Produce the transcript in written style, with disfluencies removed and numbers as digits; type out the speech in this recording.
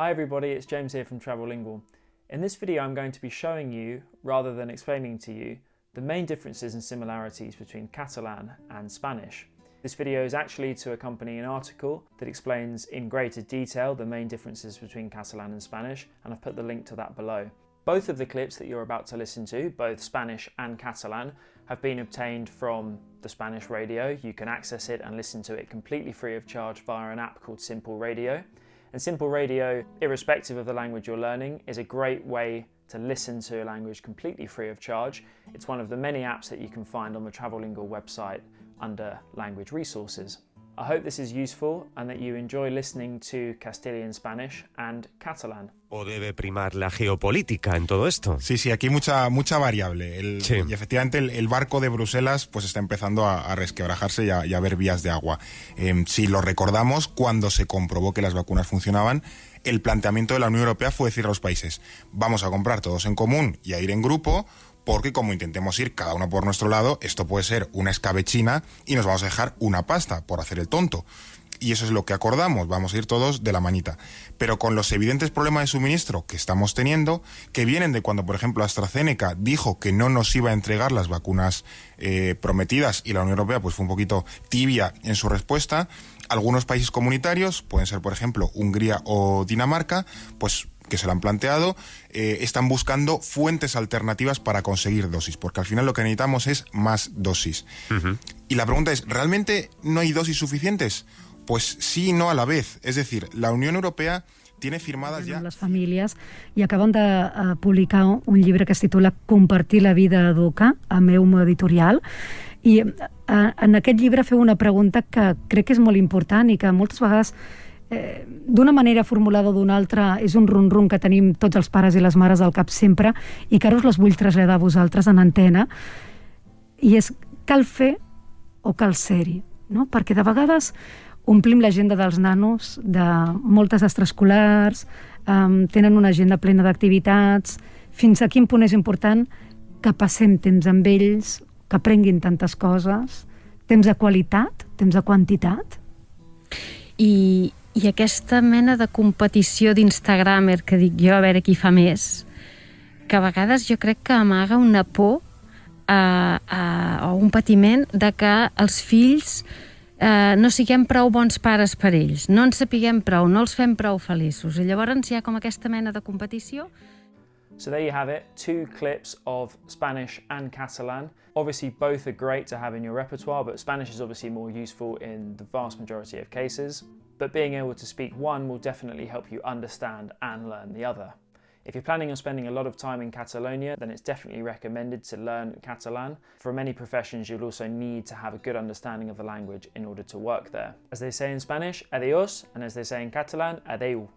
Hi everybody, it's James here from Travel-Lingual. In this video I'm going to be showing you, rather than explaining to you, the main differences and similarities between Catalan and Spanish. This video is actually to accompany an article that explains in greater detail the main differences between Catalan and Spanish, and I've put the link to that below. Both of the clips that you're about to listen to, both Spanish and Catalan, have been obtained from the Spanish radio. You can access it and listen to it completely free of charge via an app called Simple Radio. And Simple Radio, irrespective of the language you're learning, is a great way to listen to a language completely free of charge. It's one of the many apps that you can find on the Travel-Lingual website under Language Resources. I hope this is useful and that you enjoy listening to Castilian Spanish and Catalan. ¿O debe primar la geopolítica en todo esto? Sí, aquí hay mucha variable. Sí. Y efectivamente el barco de Bruselas pues está empezando a resquebrajarse y a ver vías de agua. Si lo recordamos, cuando se comprobó que las vacunas funcionaban, el planteamiento de la Unión Europea fue decir a los países: vamos a comprar todos en común y a ir en grupo, porque como intentemos ir cada uno por nuestro lado, esto puede ser una escabechina y nos vamos a dejar una pasta por hacer el tonto. Y eso es lo que acordamos, vamos a ir todos de la manita. Pero con los evidentes problemas de suministro que estamos teniendo, que vienen de cuando, por ejemplo, AstraZeneca dijo que no nos iba a entregar las vacunas prometidas y la Unión Europea pues fue un poquito tibia en su respuesta, algunos países comunitarios, pueden ser, por ejemplo, Hungría o Dinamarca, pues que se lo han planteado, están buscando fuentes alternativas para conseguir dosis, porque al final lo que necesitamos es más dosis. Y la pregunta es, ¿realmente no hay dosis suficientes? Pues sí y no a la vez. Es decir, la Unión Europea tiene firmadas ja... Les famílies, i acaben de publicar un llibre que es titula Compartir la vida adulta, a Meum Editorial, i en aquest llibre feu una pregunta que crec que és molt important i que moltes vegades d'una manera formulada o d'una altra és un rum-rum que tenim tots els pares i les mares al cap sempre i que ara us les vull traslladar a vosaltres en antena, i és: cal fer o cal ser-hi, no? Perquè de vegades omplim l'agenda dels nanos de moltes extraescolars, tenen una agenda plena d'activitats. Fins a quin punt és important que passem temps amb ells, que aprenguin tantes coses, temps de qualitat, temps de quantitat? I aquesta mena de competició d'Instagramer que dic jo, a veure qui fa més, que a vegades jo crec que amaga una por o un patiment de que els fills no siguem prou bons pares per ells, no en sapiguem prou, no els fem prou feliços, i llavors hi ha com aquesta mena de competició. So there you have it, 2 clips of Spanish and Catalan. Obviously both are great to have in your repertoire, but Spanish is obviously more useful in the vast majority of cases. But being able to speak one will definitely help you understand and learn the other. If you're planning on spending a lot of time in Catalonia, then it's definitely recommended to learn Catalan. For many professions, you'll also need to have a good understanding of the language in order to work there. As they say in Spanish, adiós, and as they say in Catalan, adeu.